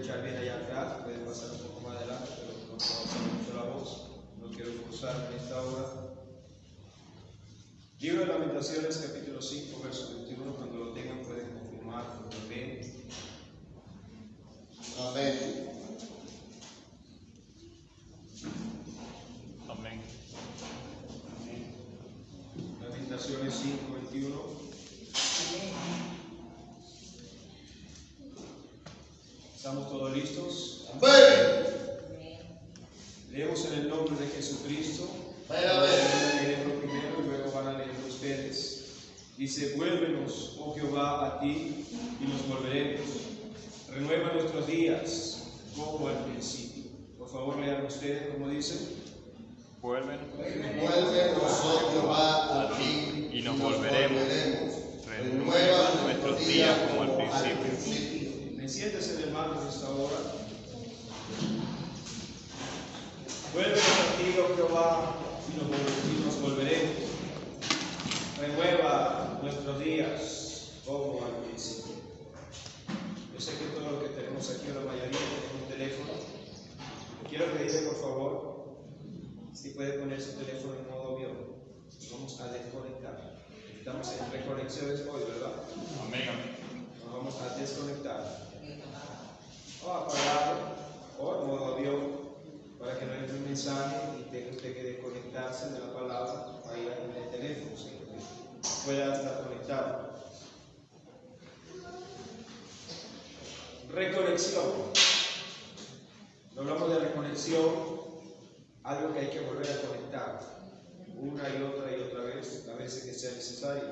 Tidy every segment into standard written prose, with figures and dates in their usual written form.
escuchar bien allá atrás, pueden pasar un poco más adelante, pero no puedo hacer mucho la voz, no quiero forzar en esta hora. Libro de Lamentaciones, capítulo 5, verso 21, cuando lo tengan pueden confirmar, amén. Amén. Amén. Lamentaciones 5, 21. ¿Estamos todos listos? Amén. Leemos en el nombre de Jesucristo. Amén. Voy a leerlo primero y luego van a leerlo ustedes. Dice: vuélvenos, oh Jehová, a ti y nos volveremos. Renueva nuestros días como al principio. Por favor, lean ustedes como dice. Vuelven Vuélvenos, oh Jehová, a ti y nos volveremos. Renueva nuestros días como al principio. Siéntese en el marco de esta hora. Vuélvenos a ti, oh Jehová, y nos volveremos. Renueva nuestros días como al principio. Yo sé que todo lo que tenemos aquí, la mayoría tenemos un teléfono. Quiero pedirle, por favor, si puede poner su teléfono en modo avión. Vamos a desconectar. Estamos en reconexiones hoy, ¿verdad? Amén. Nos vamos a desconectar. O apagarlo, o en modo avión, para que no entre un mensaje y tenga usted que desconectarse de la palabra para ir en el teléfono, ¿sí? Pueda estar conectado. Reconexión. Cuando hablamos de reconexión, algo que hay que volver a conectar una y otra vez, las veces que sea necesario.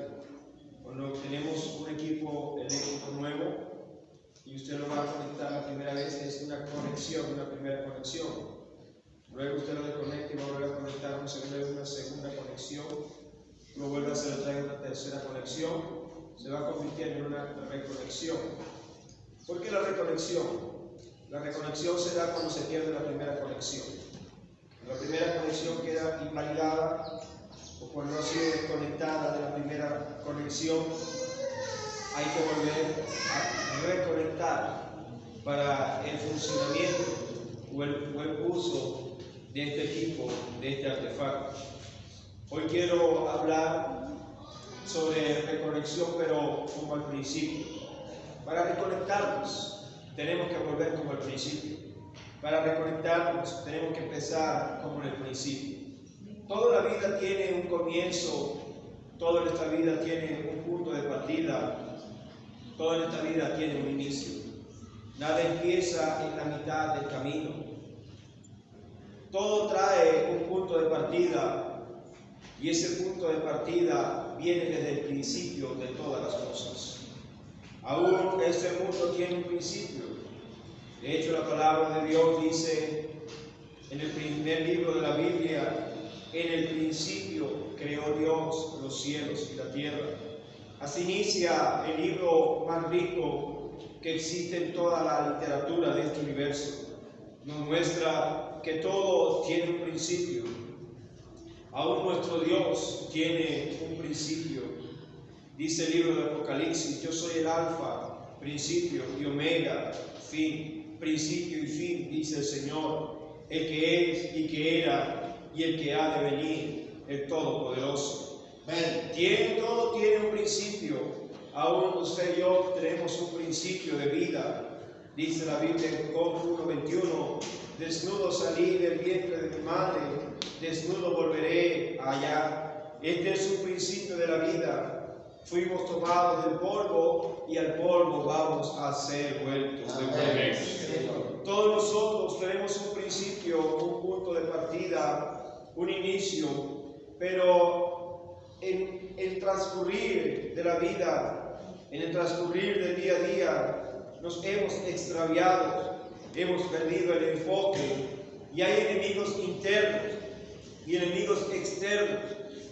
Cuando tenemos un equipo eléctrico nuevo y usted lo va a conectar la primera vez, es una conexión, una primera conexión. Luego usted lo desconecta y va a volver a conectar una segunda conexión. Luego vuelve a hacer una tercera conexión. Se va convirtiendo en una reconexión. ¿Por qué la reconexión? La reconexión se da cuando se pierde la primera conexión. La primera conexión queda invalidada o cuando no ha sido desconectada de la primera conexión, hay que volver a reconectar para el funcionamiento o el uso de este equipo, de este artefacto. Hoy quiero hablar sobre reconexión, pero como al principio. Para reconectarnos tenemos que volver como al principio. Para reconectarnos tenemos que empezar como en el principio. Toda la vida tiene un comienzo, toda esta vida tiene un punto de partida, toda esta vida tiene un inicio. Nada empieza en la mitad del camino. Todo trae un punto de partida y ese punto de partida viene desde el principio de todas las cosas. Aún este mundo tiene un principio. De hecho, la palabra de Dios dice en el primer libro de la Biblia: en el principio creó Dios los cielos y la tierra. Así inicia el libro más rico que existe en toda la literatura de este universo. Nos muestra que todo tiene un principio. Aún nuestro Dios tiene un principio. Dice el libro de Apocalipsis: yo soy el alfa, principio y omega, fin. Principio y fin, dice el Señor, el que es y que era y el que ha de venir, el Todopoderoso. Todo tiene un principio. Aún usted y yo tenemos un principio de vida. Dice la Biblia en Job 1:21: desnudo salí del vientre de mi madre, desnudo volveré allá. Este es un principio de la vida. Fuimos tomados del polvo y al polvo vamos a ser vueltos de vuelta. Todos nosotros tenemos un principio, un punto de partida, un inicio, pero en el transcurrir de la vida, en el transcurrir del día a día, nos hemos extraviado, hemos perdido el enfoque y hay enemigos internos y enemigos externos,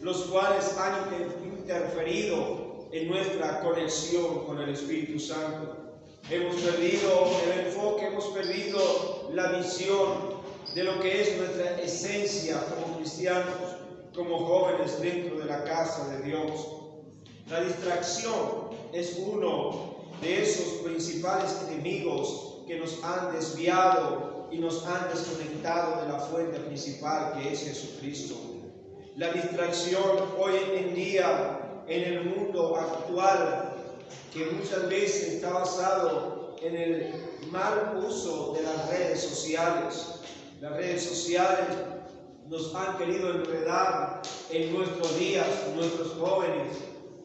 los cuales han interferido en nuestra conexión con el Espíritu Santo. Hemos perdido el enfoque, hemos perdido la visión de lo que es nuestra esencia como cristianos, como jóvenes dentro de la casa de Dios. La distracción es uno de esos principales enemigos que nos han desviado y nos han desconectado de la fuente principal que es Jesucristo. La distracción hoy en día en el mundo actual, que muchas veces está basado en el mal uso de las redes sociales. Las redes sociales nos han querido enredar en nuestros días, nuestros jóvenes,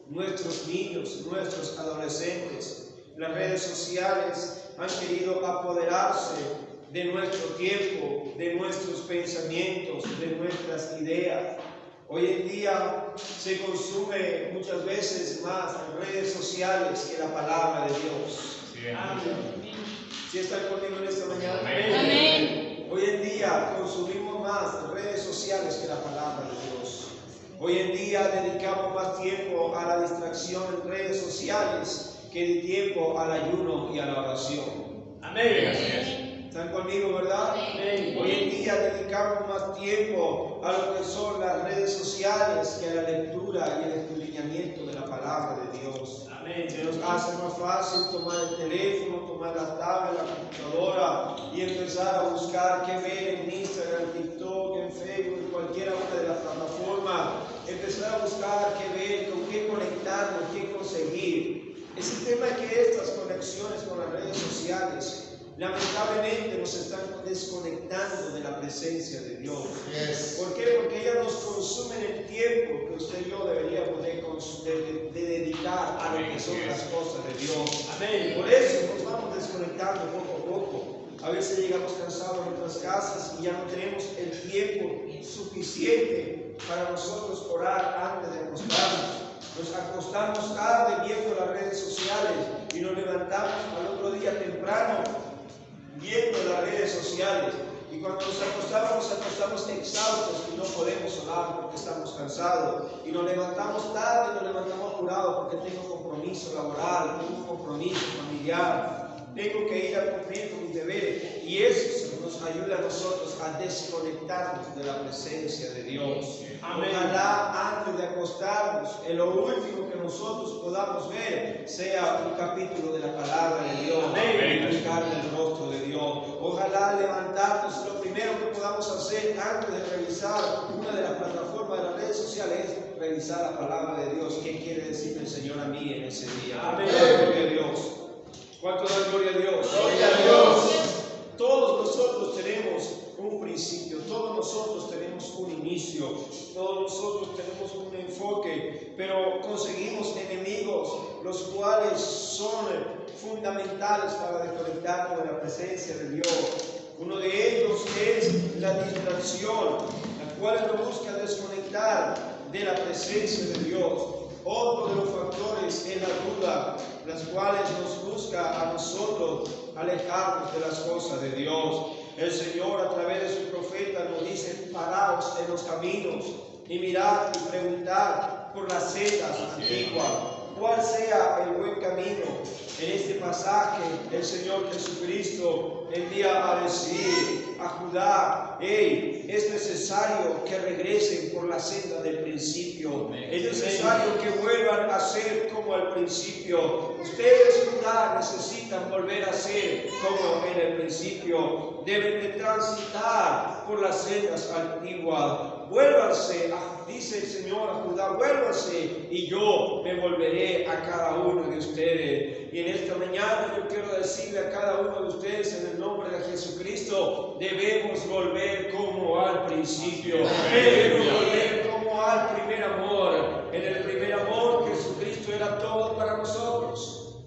nuestros niños, nuestros adolescentes. Las redes sociales han querido apoderarse de nuestro tiempo, de nuestros pensamientos, de nuestras ideas. Hoy en día se consume muchas veces más en redes sociales que la palabra de Dios. Amén. ¿Sí están conmigo en esta mañana? Amén. Hoy en día consumimos más redes sociales que la palabra de Dios. Hoy en día dedicamos más tiempo a la distracción en redes sociales que de tiempo al ayuno y a la oración. Amén. ¿Están conmigo, verdad? Amén. Hoy en día dedicamos más tiempo a lo que son las redes sociales que a la lectura y el escudriñamiento de la palabra de Dios. Amén. Se nos hace más fácil tomar el teléfono, tomar la tablet, la computadora y empezar a buscar qué ver en Instagram, en TikTok, en Facebook, en cualquiera una de las plataformas. Empezar a buscar qué ver, con qué conectarnos, qué conseguir. Es el tema que estas conexiones con las redes sociales lamentablemente nos están desconectando de la presencia de Dios. ¿Por qué? Porque ellas nos consumen el tiempo que usted y yo deberíamos de dedicar a lo que son las cosas de Dios. Amén. Por eso nos vamos desconectando poco a poco. A veces llegamos cansados a nuestras casas y ya no tenemos el tiempo suficiente para nosotros orar antes de acostarnos. Nos acostamos tarde viendo las redes sociales y nos levantamos al otro día temprano viendo las redes sociales. Y cuando nos acostamos exhaustos y no podemos orar porque estamos cansados. Y nos levantamos tarde, nos levantamos apurados porque tengo compromiso laboral, tengo compromiso familiar, tengo que ir a cumplir con mis deberes. Y eso nos ayuda a nosotros a desconectarnos de la presencia de Dios. Amén. Ojalá antes de acostarnos, en lo último que nosotros podamos ver sea un capítulo de la palabra de Dios. Amén. Buscar el rostro de Dios. Ojalá levantarnos, lo primero que podamos hacer antes de revisar una de las plataformas de las redes sociales es revisar la palabra de Dios. ¿Qué quiere decirme el Señor a mí en ese día? Amén. Gloria a Dios. ¿Cuánto da gloria a Dios? Gloria a Dios. Todos nosotros tenemos un principio, todos nosotros tenemos un inicio, todos nosotros tenemos un enfoque, pero conseguimos enemigos, los cuales son fundamentales para desconectarnos de la presencia de Dios. Uno de ellos es la distracción, la cual nos busca desconectar de la presencia de Dios. Otro de los factores es la duda, las cuales nos busca a nosotros alejarnos de las cosas de Dios. El Señor a través de su profeta nos dice: paraos en los caminos y mirad y preguntad por las sendas antiguas, cuál sea el buen camino. En este pasaje el Señor Jesucristo envía a decir a Judá: hey, es necesario que regresen por la senda del principio. Es necesario que vuelvan a ser como al principio. Ustedes, Judá, necesitan volver a ser como en el principio. Deben de transitar por las sendas antiguas. Vuélvanse, dice el Señor a Judá, vuélvanse y yo me volveré a cada uno de ustedes. Y en esta mañana yo quiero decirle a cada uno de ustedes, en el nombre de Jesucristo, debemos volver como al principio. Debemos volver como al primer amor. En el primer amor Jesucristo era todo para nosotros.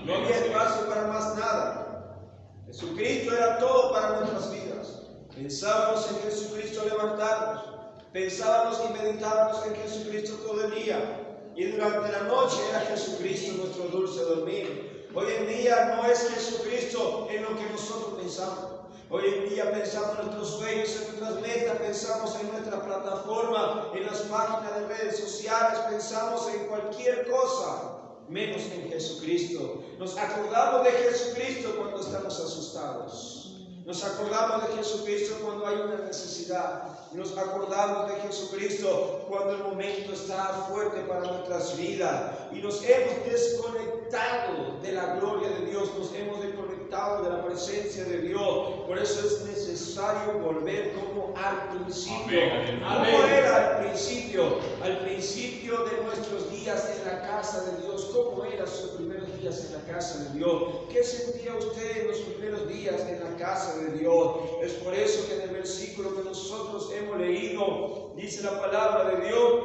No había espacio para más nada. Jesucristo era todo para nuestras vidas. Pensábamos en Jesucristo levantarnos, pensábamos y meditábamos en Jesucristo todo el día, y durante la noche era Jesucristo nuestro dulce dormir. Hoy en día no es Jesucristo en lo que nosotros pensamos. Hoy en día pensamos en nuestros sueños, en nuestras metas, pensamos en nuestra plataforma, en las páginas de redes sociales, pensamos en cualquier cosa menos en Jesucristo. Nos acordamos de Jesucristo cuando estamos asustados. Nos acordamos de Jesucristo cuando hay una necesidad. Nos acordamos de Jesucristo cuando el momento está fuerte para nuestras vidas. Y nos hemos desconectado de la gloria de Dios. Nos hemos desconectado presencia de Dios. Por eso es necesario volver como al principio. Amén. ¿Cómo era al principio? Al principio de nuestros días en la casa de Dios. ¿Cómo eran sus primeros días en la casa de Dios? ¿Qué sentía usted en los primeros días en la casa de Dios? Es por eso que en el versículo que nosotros hemos leído, dice la palabra de Dios,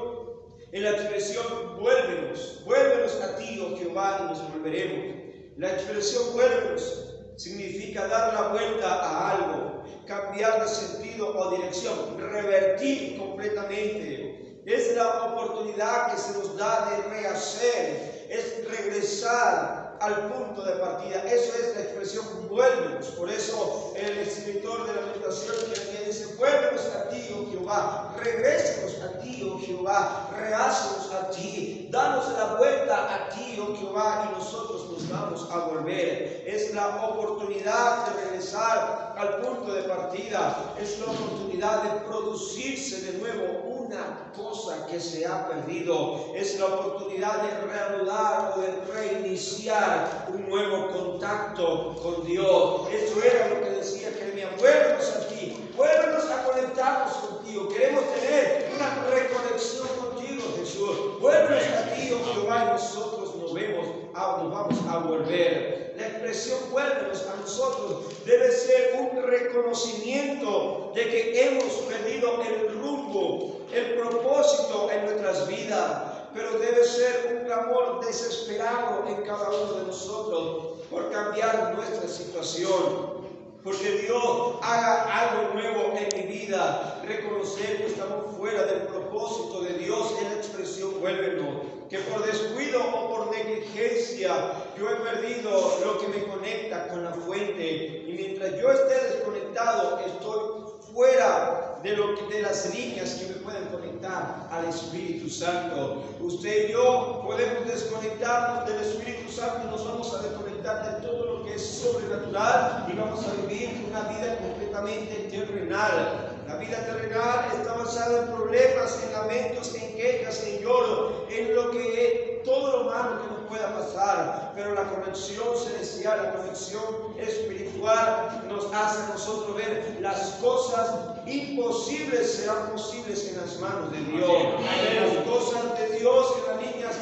en la expresión vuélvenos a ti, oh Jehová, y nos volveremos. La expresión vuélvenos significa dar la vuelta a algo, cambiar de sentido o dirección, revertir completamente. Es la oportunidad que se nos da de rehacer, es regresar al punto de partida. Eso es la expresión vuélvenos. Por eso el escritor de la meditación que dice: vuélvenos a ti, oh Jehová, regrésanos a ti, oh Jehová, reháznos a ti, danos la vuelta a ti, oh Jehová, y nosotros nos vamos a volver. Es la oportunidad de regresar al punto de partida, es la oportunidad de producirse de nuevo una cosa que se ha perdido, es la oportunidad de reanudar o de reiniciar un nuevo contacto con Dios. Eso era lo que decía Jeremías: vuélvenos a ti, vuélvenos a conectarnos contigo. Queremos tener una reconexión contigo, Jesús. Vuélvenos a ti, oh Jehová, y nosotros nos vamos a volver. La expresión vuélvenos a nosotros debe ser un reconocimiento de que hemos perdido el rumbo, el propósito en nuestras vidas. Pero debe ser un clamor desesperado en cada uno de nosotros por cambiar nuestra situación. Porque Dios haga algo nuevo en mi vida. Reconocer que estamos fuera del propósito de Dios en la expresión vuélvenos. Que por descuido o por negligencia yo he perdido lo que me conecta con la fuente. Y mientras yo esté desconectado, estoy fuera de las líneas que me pueden conectar al Espíritu Santo. Usted y yo podemos desconectarnos del Espíritu Santo y nos vamos a desconectar de todo lo que es sobrenatural y vamos a vivir una vida completamente terrenal. La vida terrenal está basada en problemas, en lamentos, en quejas, en lloro, en lo que es todo lo malo que nos pueda pasar. Pero la conexión celestial, la conexión espiritual nos hace a nosotros ver las cosas imposibles serán posibles en las manos de Dios. Las cosas de Dios, en las líneas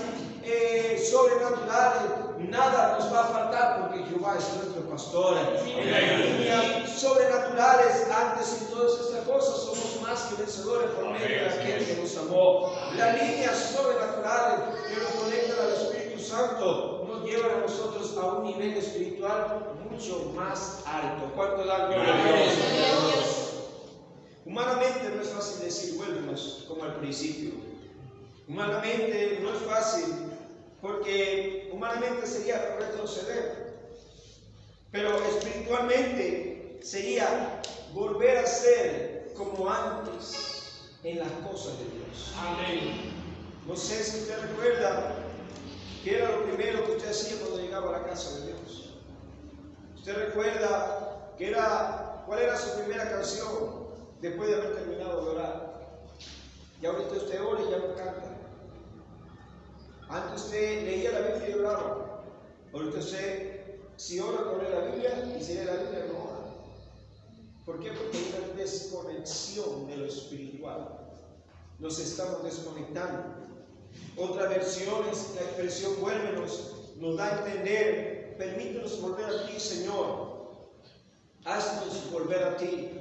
sobrenaturales, nada nos va a faltar porque Jehová es nuestro pastor. En las líneas sobrenaturales, antes y todas estas cosas, somos más que vencedores por medio de aquel que nos amó. Las líneas sobrenaturales que nos conectan al Espíritu Santo nos llevan a nosotros a un nivel espiritual mucho más alto. ¿Cuánto dan gloria a Dios? Humanamente no es fácil decir vuélvenos como al principio. Humanamente no es fácil porque humanamente sería retroceder. Pero espiritualmente sería volver a ser como antes en las cosas de Dios. Amén. No sé si usted recuerda qué era lo primero que usted hacía cuando llegaba a la casa de Dios. ¿Usted recuerda cuál era su primera canción después de haber terminado de orar? Y ahorita usted ora y ya no canta. Antes usted leía la Biblia y oraba. Ahorita usted, si ora, no lee la Biblia, y si lee la Biblia, no ora. ¿Por qué? Porque hay una desconexión de lo espiritual. Nos estamos desconectando. Otra versión es la expresión vuélvenos, nos da a entender: permítenos volver a ti, Señor. Haznos volver a ti.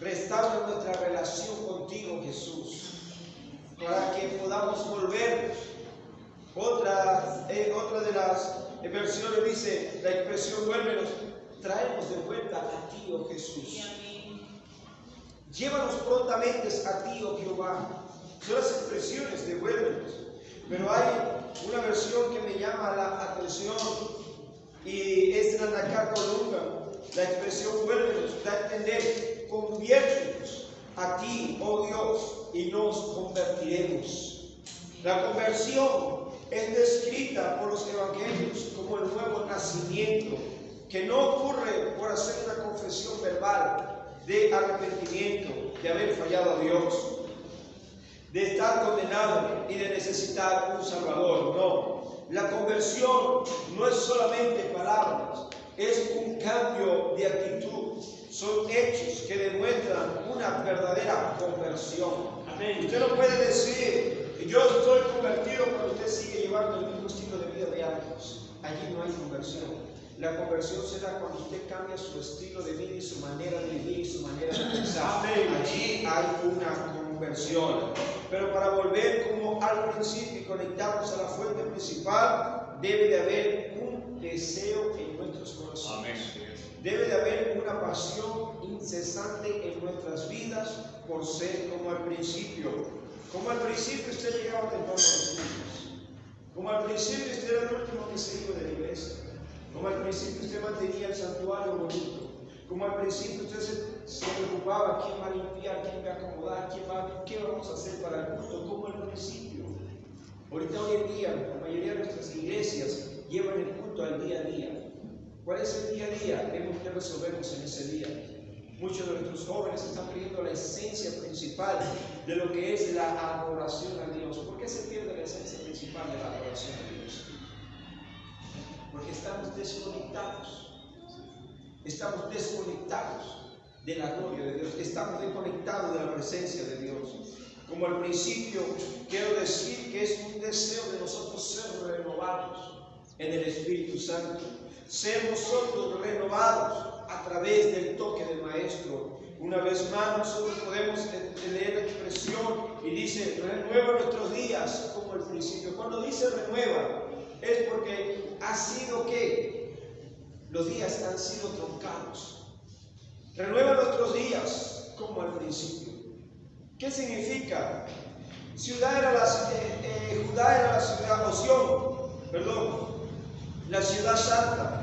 Restaura nuestra relación contigo, Jesús, para que podamos volver. Otra de las versiones dice, la expresión vuélvenos, traemos de vuelta a ti, oh Jesús. Llévanos prontamente a ti, oh Jehová. Son las expresiones de vuélvenos. Pero hay una versión que me llama la atención y es la Nacar Colunga. La expresión vuélvenos da a entender: conviértenos a ti, oh Dios, y nos convertiremos. La conversión es descrita por los evangelios como el nuevo nacimiento, que no ocurre por hacer una confesión verbal de arrepentimiento, de haber fallado a Dios, de estar condenado y de necesitar un Salvador. No, la conversión no es solamente palabras, es un cambio de actitud, son hechos que demuestran una verdadera conversión. Usted no puede decir, yo estoy convertido cuando usted sigue llevando el mismo estilo de vida de antes. Allí no hay conversión. La conversión se da cuando usted cambia su estilo de vida y su manera de vivir y su manera de pensar. Allí hay una conversión. Pero para volver como al principio y conectarnos a la fuente principal, debe de haber un deseo en nuestros corazones. Debe de haber una pasión incesante en nuestras vidas por ser como al principio. Como al principio usted llegaba temprano a los cultos. Como al principio usted era el último que se iba de la iglesia. Como al principio usted mantenía el santuario bonito. Como al principio usted se preocupaba quién va a limpiar, quién va a acomodar, qué vamos a hacer para el culto. Como al principio. Ahorita hoy en día la mayoría de nuestras iglesias llevan el culto al día a día. ¿Cuál es el día a día? Tenemos que resolvernos en ese día. Muchos de nuestros jóvenes están perdiendo la esencia principal de lo que es la adoración a Dios. ¿Por qué se pierde la esencia principal de la adoración a Dios? Porque estamos desconectados. Estamos desconectados de la gloria de Dios. Estamos desconectados de la presencia de Dios. Como al principio, quiero decir que es un deseo de nosotros ser renovados en el Espíritu Santo. Ser nosotros renovados a través del toque del Maestro. Una vez más nosotros podemos leer la expresión y dice, renueva nuestros días como al principio. Cuando dice renueva, es porque ha sido que los días han sido truncados. Renueva nuestros días como al principio. ¿Qué significa? Judá era la ciudad, la ciudad santa.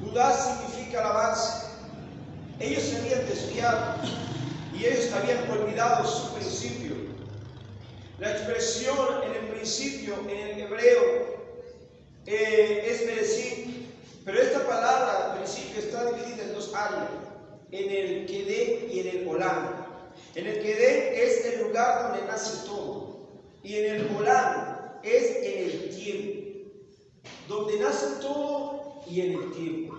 Judá significa alabanza. Ellos se habían desviado y ellos habían olvidado su principio. La expresión en el principio, en el hebreo, es Bereshit, pero esta palabra al principio está dividida en dos áreas, en el Kedem y en el Olam. En el Kedem es el lugar donde nace todo, y en el Olam es en el tiempo, donde nace todo y en el tiempo.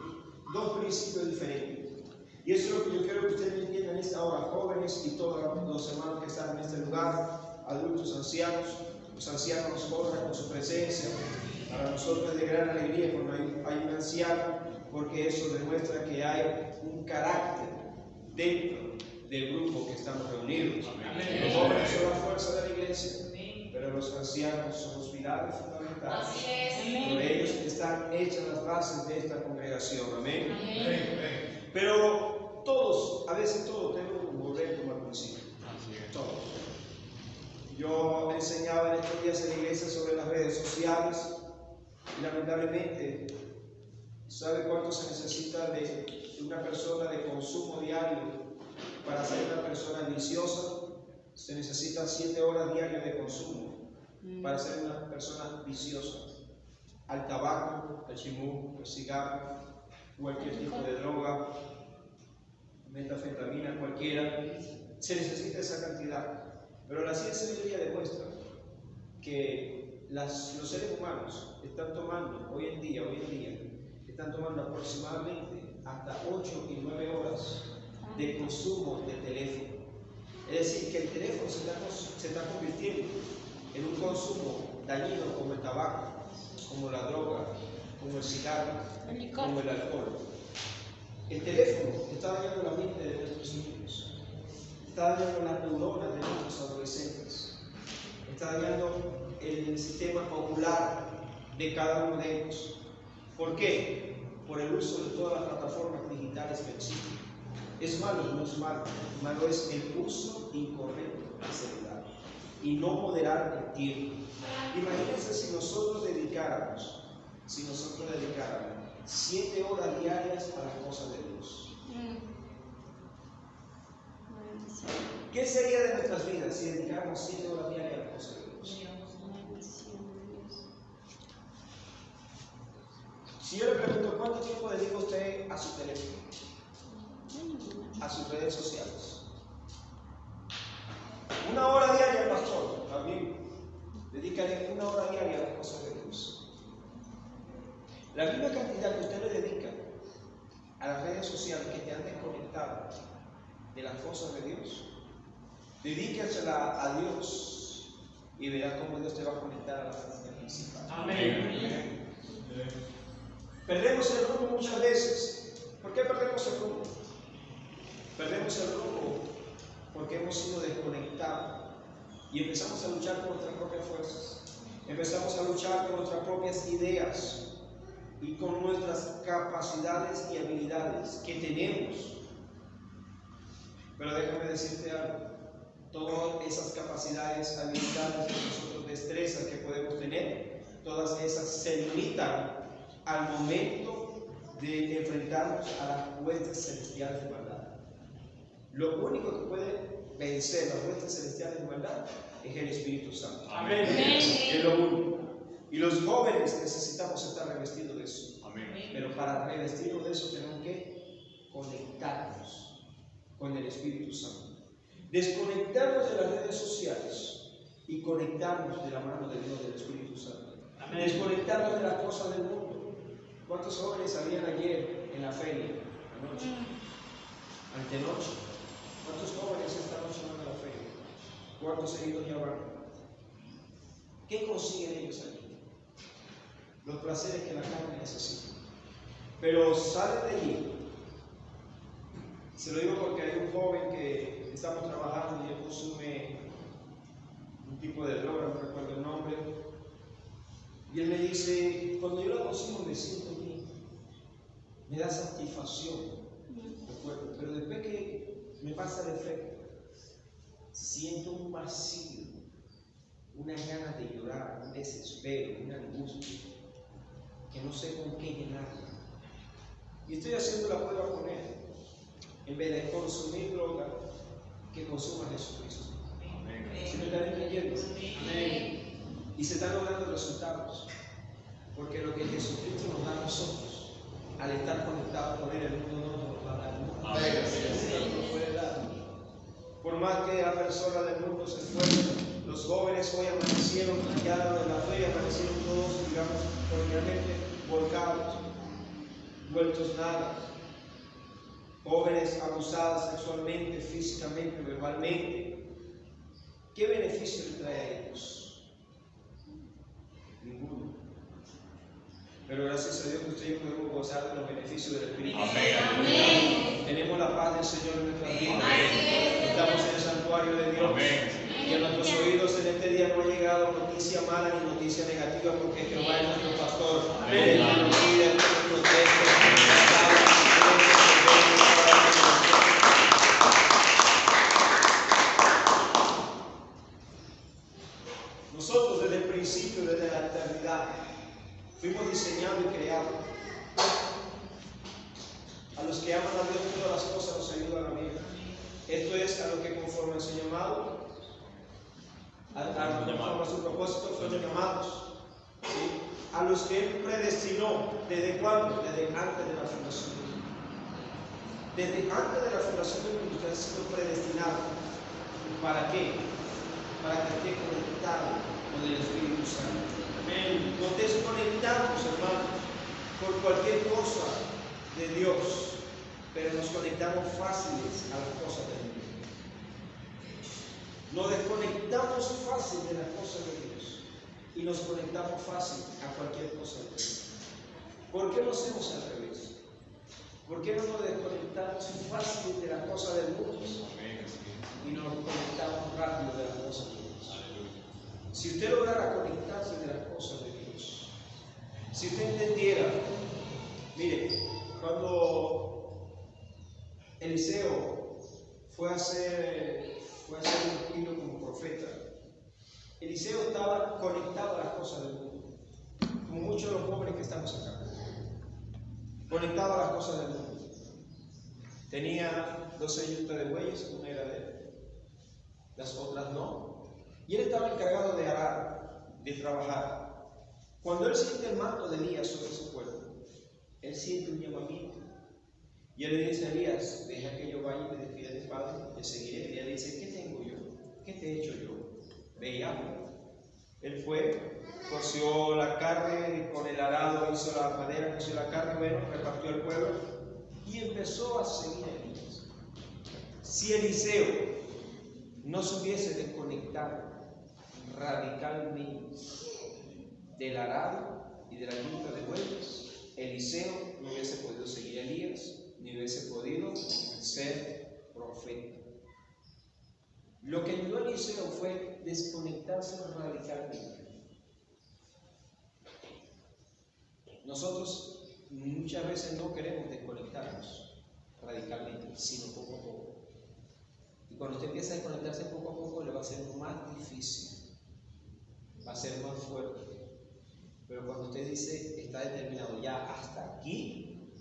Dos principios diferentes. Y eso es lo que yo quiero que ustedes me entiendan en esta hora, jóvenes y todos los hermanos que están en este lugar, adultos, ancianos. Los ancianos nos honran con su presencia. Para nosotros es de gran alegría cuando hay un anciano, porque eso demuestra que hay un carácter dentro del grupo que estamos reunidos. Amén. Los jóvenes son la fuerza de la iglesia, pero los ancianos son los pilares fundamentales. Así es. Por ellos están hechas las bases de esta congregación. Amén. Pero a veces todos tenemos que volver como al principio. Todos. Yo enseñaba en estos días en la iglesia sobre las redes sociales y lamentablemente, ¿sabe cuánto se necesita de una persona de consumo diario para ser una persona viciosa? Se necesitan 7 horas diarias de consumo para ser una persona viciosa. Al tabaco, al chimú, al cigarro, cualquier tipo de droga, metanfetamina, cualquiera, se necesita esa cantidad. Pero la ciencia hoy en día demuestra que los seres humanos están tomando, hoy en día, están tomando aproximadamente hasta 8 y 9 horas de consumo de teléfono. Es decir, que el teléfono se está convirtiendo en un consumo dañino como el tabaco, como la droga, como el cigarro, como el alcohol. El teléfono está dañando la mente de nuestros niños, está dañando las neuronas de nuestros adolescentes, está dañando el sistema ocular de cada uno de ellos. ¿Por qué? Por el uso de todas las plataformas digitales que existen. ¿Es malo? No es malo. Malo es el uso incorrecto del celular y no moderar el tiempo. Imagínense si nosotros dedicáramos 7 horas diarias a las cosas de Dios. ¿Qué sería de nuestras vidas si dedicáramos 7 horas diarias a las cosas de Dios? Si yo le pregunto, ¿cuánto tiempo dedica usted a su teléfono? A sus redes sociales. 1 hora diaria, pastor, también. Dedícale 1 hora diaria a las cosas de Dios. La misma cantidad que usted le dedica a de las cosas de Dios. Dedícasela a Dios y verás cómo Dios te va a conectar a la fuente principal. Amén. Perdemos el rumbo muchas veces. ¿Por qué perdemos el rumbo? Perdemos el rumbo porque hemos sido desconectados y empezamos a luchar con nuestras propias fuerzas. Empezamos a luchar con nuestras propias ideas y con nuestras capacidades y habilidades que tenemos. Pero déjame decirte algo. Todas esas capacidades, habilidades que nosotros, destrezas que podemos tener, todas esas se limitan al momento de enfrentarnos a las huestes celestiales de maldad. Lo único que puede vencer las huestes celestiales de maldad es el Espíritu Santo. Amén. Es lo único. Y los jóvenes necesitamos estar revestidos de eso. Amén. Pero para revestirnos de eso tenemos que conectarnos con el Espíritu Santo. Desconectarnos de las redes sociales y conectarnos de la mano de Dios, del Espíritu Santo. Amén. Desconectarnos de las cosas del mundo. ¿Cuántos jóvenes habían ayer en la feria? Anoche. Antenoche. ¿Cuántos jóvenes esta noche van a la feria? ¿Cuántos seguidos ya van? ¿Qué consiguen ellos allí? Los placeres que la carne necesita. Pero salen de allí. Se lo digo porque hay un joven que estamos trabajando y él consume un tipo de droga, no recuerdo el nombre. Y él me dice, cuando yo la consumo me siento bien, me da satisfacción el cuerpo, pero después que me pasa el efecto, siento un vacío, una ganas de llorar, un desespero, una angustia, que no sé con qué llenarla. Y estoy haciendo la prueba con él, en vez de consumir droga, que consuma Jesucristo. ¿Sí me están entendiendo? Amén. Y se están logrando resultados, porque lo que Jesucristo nos da a nosotros, al estar conectados con Él, el mundo no nos va a dar. Amén. No nos puede dar. Por más que la persona del mundo se esfuerce, los jóvenes hoy amanecieron allá de la feria, amanecieron todos, digamos, cordialmente volcados, vueltos nada. Jóvenes abusadas sexualmente, físicamente, verbalmente. ¿Qué beneficio le trae a ellos? Ninguno. Pero gracias a Dios que usted y yo podemos gozar de los beneficios del Espíritu Santo. Amén. Tenemos la paz del Señor en nuestras vidas. Estamos en el santuario de Dios. Y a nuestros oídos en este día no ha llegado noticia mala ni noticia negativa, porque Jehová es nuestro pastor. Él nos cuida, Él nos protege. Nosotros desde el principio, desde la eternidad, fuimos diseñados y creados. A los que aman a Dios todas las cosas nos ayudan a bien. Esto es a los que conforme a su llamado, conforme a su propósito, fueron llamados. ¿Sí? A los que Él predestinó, ¿desde cuándo? Desde antes de la fundación del mundo. Desde antes de la fundación del mundo, usted ha sido predestinado. ¿Para qué? Para que esté conectado con el Espíritu Santo. Amén. Nos desconectamos, hermanos, por cualquier cosa de Dios, pero nos conectamos fáciles a las cosas de Dios. Nos desconectamos fácil de las cosas de Dios y nos conectamos fácil a cualquier cosa de Dios. ¿Por qué no hacemos al revés? ¿Por qué no nos desconectamos fácil de las cosas del mundo y nos conectamos rápido de las cosas de Dios? Si usted lograra conectarse de las cosas de Dios, si usted entendiera, mire, cuando Eliseo fue a ser ungido como profeta, Eliseo estaba conectado a las cosas del mundo, como muchos de los jóvenes que estamos acá, conectado a las cosas del mundo. Tenía 12 yuntas de bueyes, una era de él, las otras no. Y él estaba encargado de arar, de trabajar. Cuando él siente el manto de Elías sobre su cuerpo, él siente un llamamiento. Y él le dice a Elías, deja que yo vaya y me despida de padre, te seguiré. Elías dice, ¿qué tengo yo? ¿Qué te he hecho yo? Ve y habla. Él fue, coció la carne, con el arado hizo la madera, coció la carne, bueno, repartió al pueblo y empezó a seguir a Elías. Si Eliseo no se hubiese desconectado radicalmente del arado y de la yunta de bueyes, Eliseo no hubiese podido seguir a Elías, ni hubiese podido ser profeta. Lo que ayudó a Eliseo fue desconectarse radicalmente. Nosotros muchas veces no queremos desconectarnos radicalmente, sino poco a poco. Y cuando usted empieza a desconectarse poco a poco, le va a ser más difícil, va a ser más fuerte. Pero cuando usted dice, está determinado ya hasta aquí,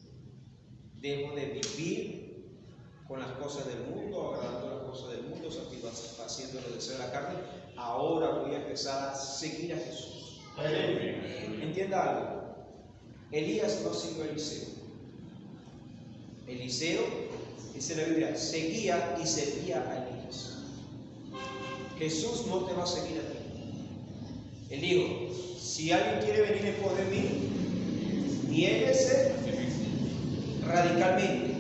dejo de vivir con las cosas del mundo, agradando las cosas del mundo, haciendo los deseos de la carne, ahora voy a empezar a seguir a Jesús. Entienda algo. Elías no siguió a Eliseo. Eliseo, dice la Biblia, seguía y servía a Elías. Jesús no te va a seguir a ti. Él dijo, si alguien quiere venir en pos de mí, niéguese radicalmente,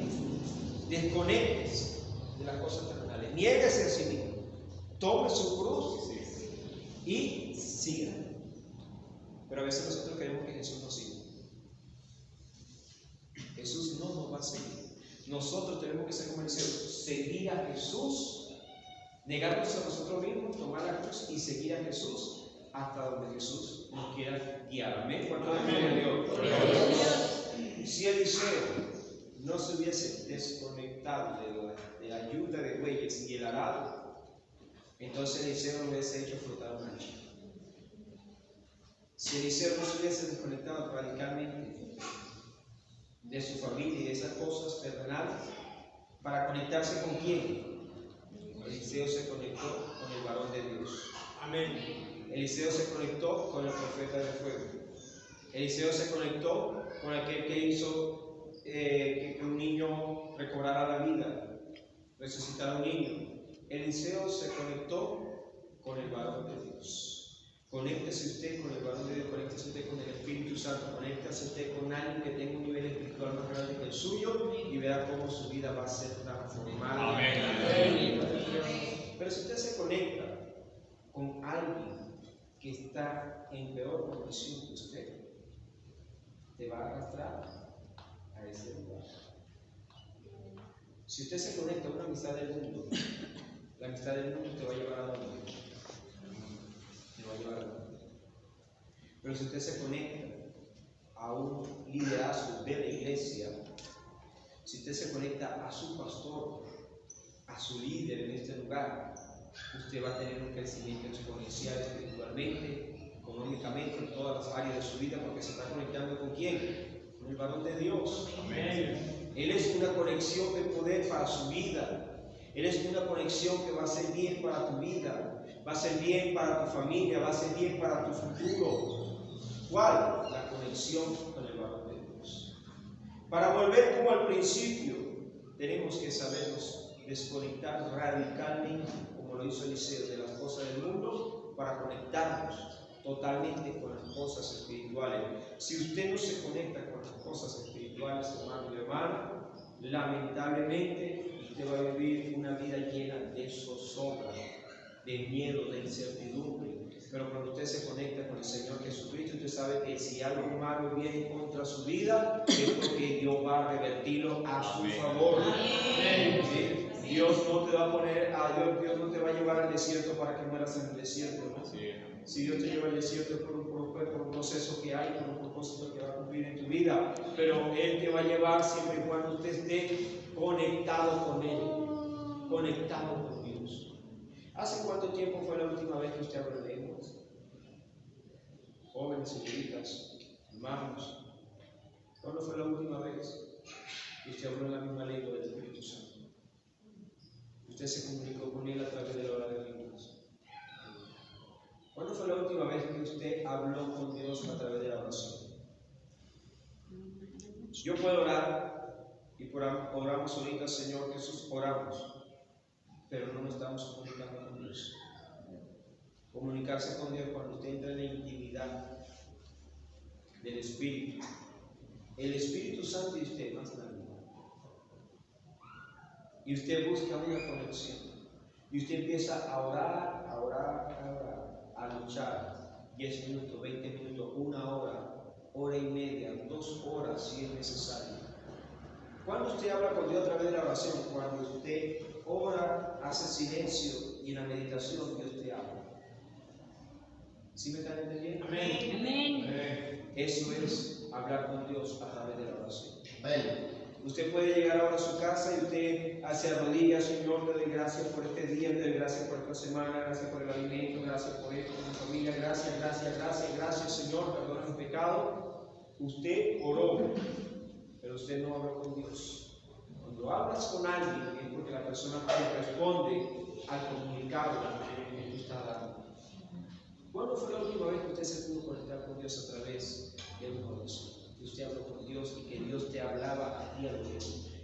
desconéctese de las cosas terrenales, niéguese a sí mismo, tome su cruz y siga. Pero a veces nosotros queremos que Jesús nos siga. Jesús no nos va a seguir. Nosotros tenemos que ser como Eliseo, seguir a Jesús, negarnos a nosotros mismos, tomar la cruz y seguir a Jesús hasta donde Jesús nos quiera guiar. Amén. ¿Cuánto de Dios? Si Eliseo no se hubiese desconectado de la ayuda de bueyes y el arado, entonces Eliseo no hubiese hecho flotar una lancha. Si Eliseo no se hubiese desconectado radicalmente de su familia y de esas cosas terrenales, para conectarse con quién, Eliseo se conectó con el varón de Dios. Amén. Eliseo se conectó con el profeta de fuego. Eliseo se conectó con aquel que hizo que un niño recobrara la vida, resucitar a un niño. Eliseo se conectó con el varón de Dios. Conéctese usted con el varón de Dios, conéctese usted con el Espíritu Santo, conéctese usted con alguien que tenga un nivel espiritual más grande que el suyo y verá cómo su vida va a ser transformada. Amén. Pero si usted se conecta con alguien que está en peor condición que usted, te va a arrastrar a ese lugar. Si usted se conecta a una amistad del mundo, la amistad del mundo te va a llevar a donde. Te va a llevar a donde. Pero si usted se conecta a un liderazgo de la iglesia, si usted se conecta a su pastor, a su líder en este lugar, usted va a tener un crecimiento exponencial espiritualmente, económicamente, en todas las áreas de su vida, porque se está conectando con quién, con el varón de Dios. Amén. Él es una conexión de poder para su vida. Él es una conexión que va a ser bien para tu vida, va a ser bien para tu familia, va a ser bien para tu futuro. ¿Cuál? La conexión con el varón de Dios. Para volver como al principio, tenemos que sabernos desconectar radicalmente, como lo hizo Eliseo, de las cosas del mundo, para conectarnos totalmente con las cosas espirituales. Si usted no se conecta con las cosas espirituales, hermano y hermana, lamentablemente usted va a vivir una vida llena de zozobra, de miedo, de incertidumbre. Pero cuando usted se conecta con el Señor Jesucristo, usted sabe que si algo malo viene contra su vida, es porque Dios va a revertirlo a su favor. ¿Sí? Dios no te va a poner Dios no te va a llevar al desierto para que mueras en el desierto, ¿no? Si Dios te lleva al desierto es por un proceso que hay, por un propósito que va a cumplir en tu vida, pero Él te va a llevar siempre y cuando usted esté conectado con Él, conectado con Dios. ¿Hace cuánto tiempo fue la última vez que usted habló de lenguas? Jóvenes, señoritas, hermanos, ¿cuándo fue la última vez que usted habló en la misma lengua del Espíritu Santo? Usted se comunicó con Él a través de la hora de lenguas. ¿Cuándo fue la última vez que usted habló con Dios a través de la oración? Yo puedo orar y oramos ahorita, Señor Jesús, oramos, pero no nos estamos comunicando con Dios. Comunicarse con Dios cuando usted entra en la intimidad del Espíritu. El Espíritu Santo y usted más nadie. y usted busca una conexión. Y usted empieza a orar, a orar, a orar, a luchar. 10 minutos, 20 minutos, 1 hora, hora y media, 2 horas si es necesario. Cuando usted habla con Dios a través de la oración, cuando usted ora, hace silencio y en la meditación Dios te habla. ¿Sí me están entendiendo? Amén. Eso es hablar con Dios a través de la oración. Amén. Usted puede llegar ahora a su casa y usted se arrodilla, Señor, le doy gracias por este día, le doy gracias por esta semana, gracias por el alimento, gracias por esto, por mi familia, gracias, gracias, gracias, gracias, Señor, perdona mi pecado. Usted oró, pero usted no habló con Dios. Cuando hablas con alguien es porque la persona responde al comunicado que tú estás dando. ¿Cuándo fue la última vez que usted se pudo conectar con Dios a través de una oración? Que usted habló con Dios y que Dios te hablaba a ti al oído,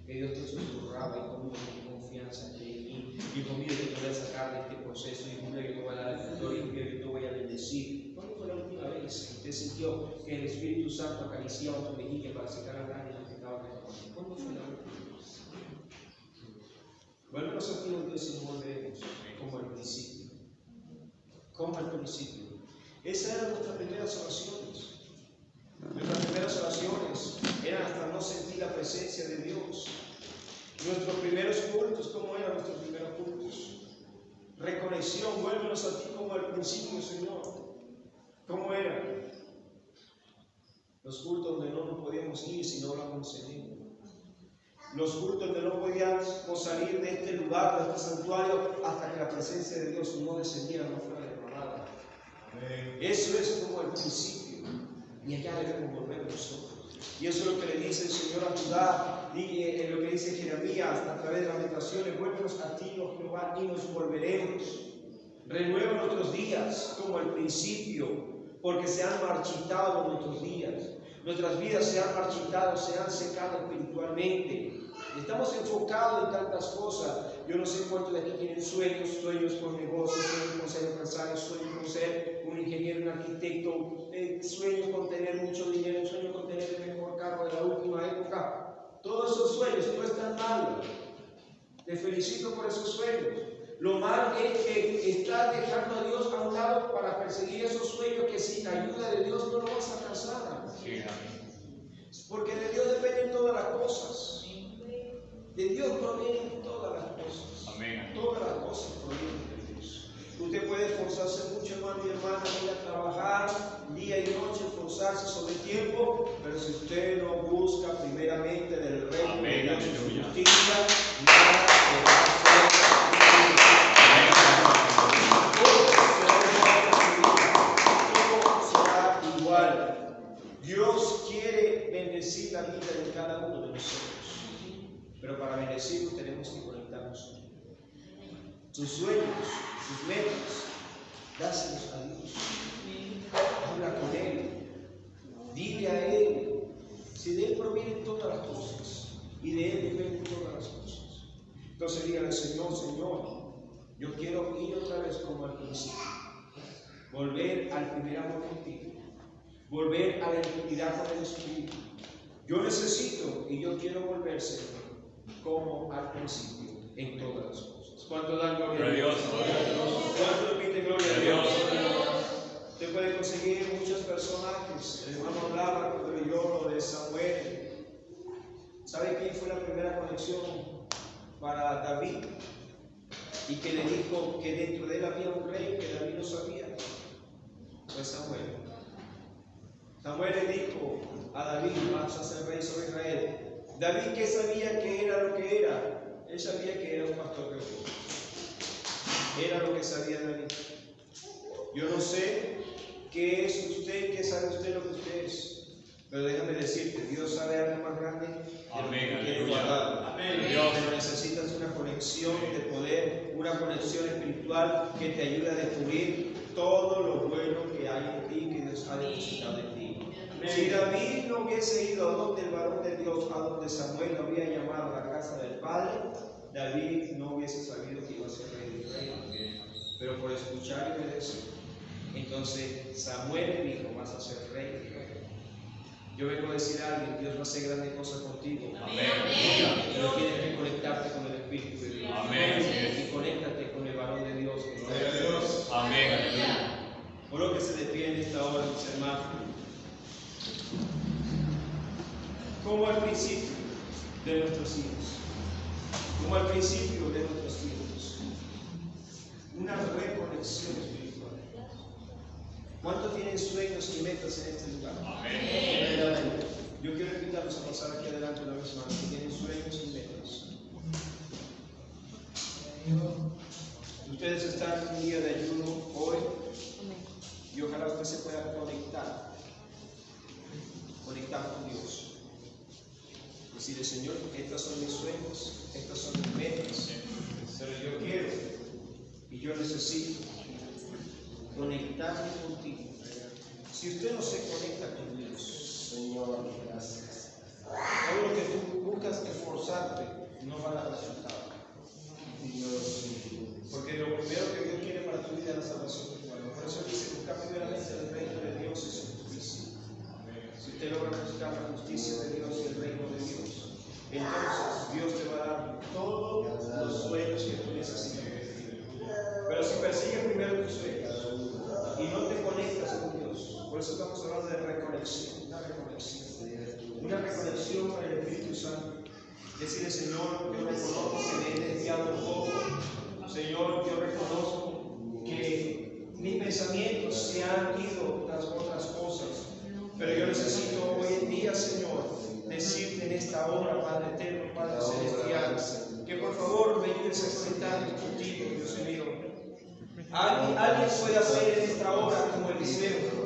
que Dios te susurraba y conmigo con confianza en mí, y conmigo yo te voy a sacar de este proceso, y conmigo yo te voy a dar el victoria, y conmigo yo te voy a bendecir. ¿Cuándo fue la última vez que usted sintió que el Espíritu Santo acariciaba tu mejilla para sacar a nadie del pecado que te ponía? ¿Cuándo fue la última vez? Vuelvenos aquí los Dios y nos volveremos como al principio. Como al principio. Esas eran nuestras primeras oraciones. Nuestras primeras oraciones eran hasta no sentir la presencia de Dios. Nuestros primeros cultos, ¿cómo eran nuestros primeros cultos? Reconexión, vuélvenos a ti como al principio, Señor. ¿Cómo eran? Los cultos donde no nos podíamos ir si no hablamos en Él. Los cultos donde no podíamos salir de este lugar, de este santuario, hasta que la presencia de Dios no descendiera, no fuera derramada. Eso es como al principio. Y allá debemos volver nosotros. Y eso es lo que le dice el Señor a Judá, y lo que dice Jeremías a través de las meditaciones: vuélvenos a ti, oh Jehová, y nos volveremos. Renueva nuestros días como al principio, porque se han marchitado nuestros días. Nuestras vidas se han marchitado, se han secado espiritualmente. Estamos enfocados en tantas cosas. Yo no sé cuántos de aquí tienen sueños con negocios, sueños con ser empresarios, sueños con ser un ingeniero, un arquitecto, sueños con tener mucho dinero, sueños con tener el mejor carro de la última época. Todos esos sueños no están mal. Te felicito por esos sueños. Lo mal es que estás dejando a Dios a un lado para perseguir esos sueños que sin la ayuda de Dios no lo vas a alcanzar. Porque de Dios dependen todas las cosas. De Dios provienen todas las cosas. Amén. Todas las cosas provienen de Dios. Usted puede esforzarse mucho, hermano y hermana, ir a trabajar día y noche, esforzarse sobre el tiempo, pero si usted no busca primeramente del reino de Dios y su justicia, nada se va a hacer. Todo será igual. Dios quiere bendecir la vida de cada uno de nosotros. Pero para bendecirnos tenemos que conectarnos. Tus sueños, tus metas, dáselos a Dios. Habla con Él. Dile a Él. Si de Él provienen todas las cosas y de Él dependen todas las cosas. Entonces dígale: Señor, yo quiero ir otra vez como al principio. Volver al primer amor contigo. Volver a la intimidad con el Espíritu. Yo necesito y yo quiero volver, Señor, como al principio, en todas las cosas. ¿Cuánto dan gloria a Dios? ¿Cuánto repite gloria a Dios? Usted puede conseguir muchos personajes. El hermano hablaba cuando leyó lo de Samuel. ¿Sabe quién fue la primera conexión para David? Y que le dijo que dentro de él había un rey que David no sabía. Fue Samuel. Samuel le dijo a David: vas a ser rey sobre Israel. David, ¿qué sabía que era lo que era? Él sabía que era un pastor de ovejas. Era lo que sabía David. Yo no sé qué es usted, qué sabe usted lo que usted es. Pero déjame decirte, Dios sabe algo más grande. Amén, aleluya. Amén. Pero necesitas una conexión de poder, una conexión espiritual que te ayude a descubrir todo lo bueno que hay en ti, que Dios ha depositado en ti. Si David no hubiese ido a donde el varón de Dios, a donde Samuel lo había llamado a la casa del Padre, David no hubiese sabido que iba a ser rey de Israel. Pero por escuchar y obedecer, entonces Samuel le dijo: vas a ser rey de Israel. Yo vengo a decir a alguien: Dios va a hacer grandes cosas contigo. Amén. Pero tienes que conectarte con el Espíritu. Espíritu de Dios. Amén. Y conéctate con el varón de Dios. Amén. Aleluya. Por lo que se dé pie en esta hora, mis hermanos. Como al principio de nuestros hijos. Como al principio de nuestros hijos. Una reconexión espiritual. ¿Cuántos tienen sueños y metas en este lugar? Amén. Yo quiero invitarlos a pasar aquí adelante una vez más, que tienen sueños y metas. Ustedes están en un día de ayuno hoy y ojalá usted se pueda conectar con Dios. Decirle, Señor, estos son mis sueños, estas son mis metas, pero yo quiero y yo necesito conectarme contigo. Si usted no se conecta con Dios, Señor, gracias. Todo lo que tú buscas esforzarte no va a dar resultado. Porque lo primero que Dios quiere para tu vida es la salvación de tu alma. Por eso dice, busca primeramente el reino de Dios y su justicia. Si usted logra buscar la justicia de Dios y el reino de Dios, entonces Dios te va a dar todos los sueños que tú necesitas. Pero si persigues primero tus sueños y no te conectas con Dios, por eso estamos hablando de reconexión, una reconexión con el Espíritu Santo. Decirle, Señor, yo reconozco que me he desviado un poco. Señor, yo reconozco que mis pensamientos se han ido tras otras cosas. Pero yo necesito hoy en día, Señor, decirte en esta hora, Padre eterno, Padre celestial, que por favor me ayudes a conectarme contigo, Dios mío. Alguien puede hacer en esta hora como Eliseo,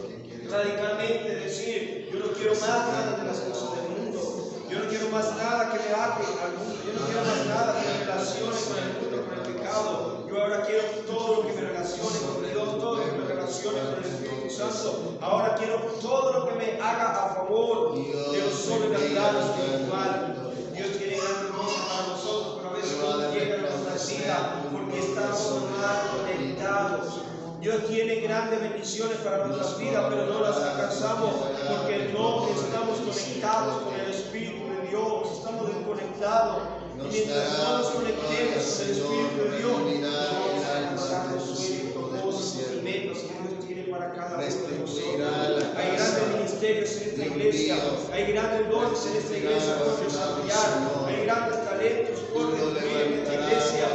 radicalmente decir, yo no quiero más nada de las cosas del mundo. Yo no quiero más nada que me ate al mundo. Yo no quiero más nada que me relacione con el mundo, con el pecado. Yo ahora quiero todo lo que me relacione con Dios, todo lo que me relacione con el Espíritu Santo. Ahora quiero todo lo que me haga a favor de lo sobrenatural espiritual. Dios tiene grandes cosas para nosotros, pero a veces no llega a nuestra vida porque estamos mal conectados. Dios tiene grandes bendiciones para nuestras vidas, pero no las alcanzamos porque no estamos conectados con el Espíritu de Dios, estamos desconectados. Y mientras no nos conectemos con el Espíritu de Dios, no vamos a alcanzar los sueños, propósitos y metas que Dios tiene para cada uno de nosotros. Hay grandes ministerios en esta iglesia, hay grandes dones en esta iglesia por desarrollar, hay grandes talentos por descubrir en esta iglesia.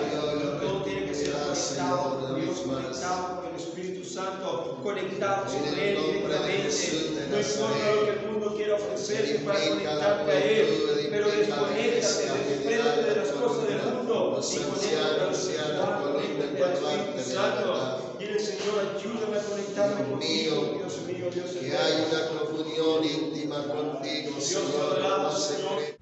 Todo tiene que ser conectado con Dios, conectado con el Espíritu Santo, conectados con Él directamente. No importa lo que el mundo quiera ofrecerte para conectarte a Él, pero desconéctate, despréndete de las cosas del mundo y conéctate al Espíritu Santo. Dile, Señor, ayúdame a conectarme contigo, Dios mío, Dios mío. Que hay una comunión íntima contigo, Señor, más secreta.